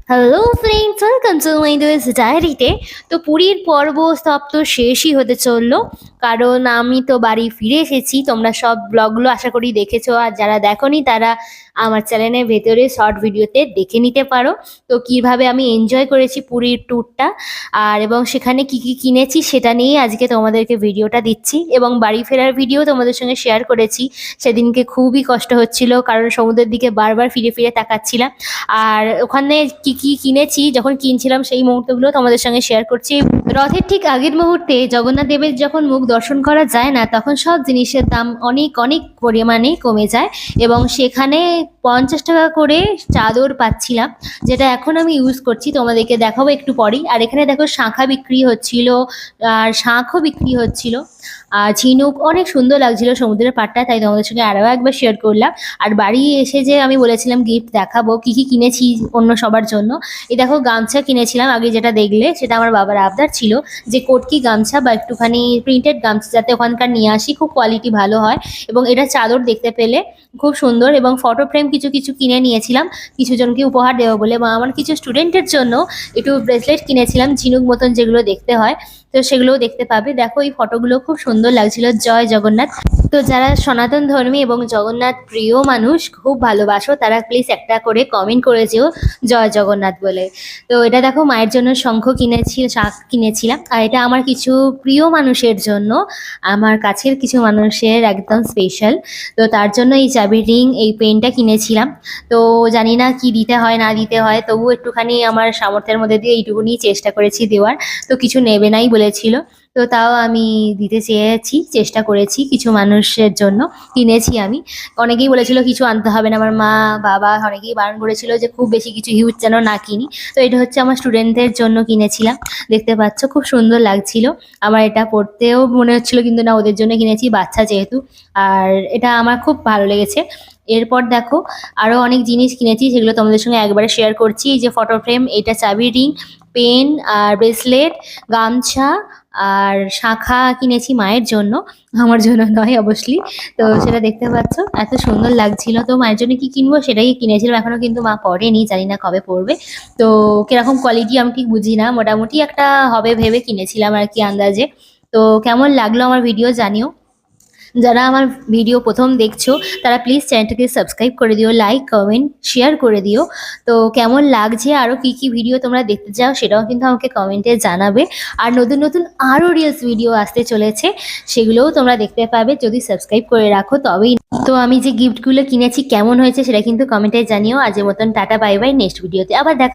Hello friends, welcome to my ডুয়েস ডায়েরিতে। তো পুরীর পর্ব সব তো শেষই হতে চললো, কারণ আমি তো বাড়ি ফিরে এসেছি। তোমরা সব ব্লগগুলো আশা করি দেখেছো, আর যারা দেখোনি তারা আমার চ্যানেলের ভেতরে শর্ট ভিডিওতে দেখে নিতে পারো। তো কিভাবে আমি এনজয় করেছি পুরীর ট্যুরটা, আর এবং সেখানে কি কি কিনেছি সেটা নিয়েই আজকে তোমাদেরকে ভিডিওটা দিচ্ছি। এবং বাড়ি ফেরার ভিডিও তোমাদের সঙ্গে শেয়ার করেছি। সেদিনকে খুবই কষ্ট হচ্ছিল, কারণ সমুদ্রের দিকে বারবার ফিরে ফিরে তাকাচ্ছিলাম। আর ওখানে কি কি কিনেছি যখন কিনছিলাম সেই মুহূর্তগুলো তোমাদের সঙ্গে শেয়ার করছি। রথের ঠিক আগের মুহূর্তে জগন্নাথ দেবের যখন মুখ দর্শন করা যায় না, তখন সব জিনিসের দাম অনেক অনেক পরিমাণে কমে যায়। এবং সেখানে 50 টাকা করে চাদর পাচ্ছিলাম, যেটা এখন আমি ইউজ করছি, তোমাদেরকে দেখাবো একটু পরেই। আর এখানে দেখো শাঁখা বিক্রি হচ্ছিল, আর শাঁখও বিক্রি হচ্ছিল, আর ঝিনুক। অনেক সুন্দর লাগছিল সমুদ্রের পাড়টা, তাই তোমাদের সঙ্গে আরও একবার শেয়ার করলাম। আর বাড়ি এসে যে আমি বলেছিলাম গিফট দেখাবো, কি কি কিনেছি অন্য সবার জন্য। এই দেখো গামছা কিনেছিলাম, আগে যেটা দেখলে সেটা আমার বাবার আবদার ছিল যে কটকি গামছা বা একটুখানি প্রিন্টেড গামছা যাতে ওখানকার নিয়ে আসি, খুব কোয়ালিটি ভালো হয়। এবং এটা চাদর দেখতে পেলে খুব সুন্দর। এবং ফটো ফ্রেম কিছু কিছু কিনে নিয়েছিলাম কিছু জনকে উপহার দেবো বলে, এবং আমার কিছু স্টুডেন্টের জন্য একটু ব্রেসলেট কিনেছিলাম ঝিনুক মতন যেগুলো দেখতে হয়। তো সেগুলোও দেখতে পাবে। দেখো এই ফটোগুলো খুব সুন্দর লাগছিল। জয় জগন্নাথ। তো যারা সনাতন ধর্মী এবং জগন্নাথ প্রিয় মানুষ খুব ভালোবাসো, তারা প্লিজ একটা করে কমেন্ট করে যেও জয় জগন্নাথ বলে। তো এটা দেখো মায়ের জন্য শঙ্খ কিনেছি, শাঁখ কিনেছিলাম। আর এটা আমার কিছু প্রিয় মানুষের জন্য, আমার কাছের কিছু মানুষের একদম স্পেশাল। তো তার জন্য এই চাবির রিং, এই পেনটা কিনেছিলাম। তো জানি না কি দিতে হয় না দিতে হয়, তবু একটুখানি আমার সামর্থ্যের মধ্যে দিয়ে এইটুকুনি চেষ্টা করেছি দেওয়ার। তো কিছু নেবে নাই বলেছিল, তো তাও আমি দিতে চেয়েছি, চেষ্টা করেছি কিছু মানুষের জন্য। কিনেছি আমি। অনেকেই বলেছিল কিছু আনতে হবে না, আমার মা বাবা অনেকেই বারণ করেছিল যে খুব বেশি কিছু হিউজ যেন না কিনি। তো এটা হচ্ছে আমার স্টুডেন্টদের জন্য কিনেছিলাম। দেখতে পাচ্ছ খুব সুন্দর লাগছিল। আমার এটা পড়তেও মনে হচ্ছিল, কিন্তু না, ওদের জন্য কিনেছি, বাচ্চা যেহেতু। আর এটা আমার খুব ভালো লেগেছে। এরপর দেখো আরও অনেক জিনিস কিনেছি, সেগুলো তোমাদের সঙ্গে একবারে শেয়ার করছি। এই যে ফটো ফ্রেম, এটা চাবি রিং, পেন আর ব্রেসলেট, গামছা আর শাঁখা কিনেছি মায়ের জন্য, আমার জন্য নয় অবশ্যই। তো সেটা দেখতে পাচ্ছ, এত সুন্দর লাগছিল। তো মায়ের জন্য কি কিনবো সেটাই কিনেছিলাম, এখনো কিন্তু মা পড়েনি, জানি না কবে পড়বে। তো কিরকম কোয়ালিটি আমি ঠিক বুঝি না, মোটামুটি একটা হবে ভেবে কিনেছিলাম আর কি, আন্দাজে। তো কেমন লাগলো আমার ভিডিও জানিও। যারা আমার ভিডিও প্রথম দেখছো তারা প্লিজ চ্যানেলটাকে সাবস্ক্রাইব করে দিও, লাইক কমেন্ট শেয়ার করে দিও। তো কেমন লাগছে, আরও কী কী ভিডিও তোমরা দেখতে চাও সেটাও কিন্তু আমাকে কমেন্টে জানাবে। আর নতুন নতুন আরও রিলস ভিডিও আসতে চলেছে, সেগুলোও তোমরা দেখতে পাবে যদি সাবস্ক্রাইব করে রাখো তবেই। তো আমি যে গিফটগুলো কিনেছি কেমন হয়েছে সেটা কিন্তু কমেন্টে জানিও। আজের মতন টাটা, বাই বাই, নেক্সট ভিডিওতে আবার দেখা।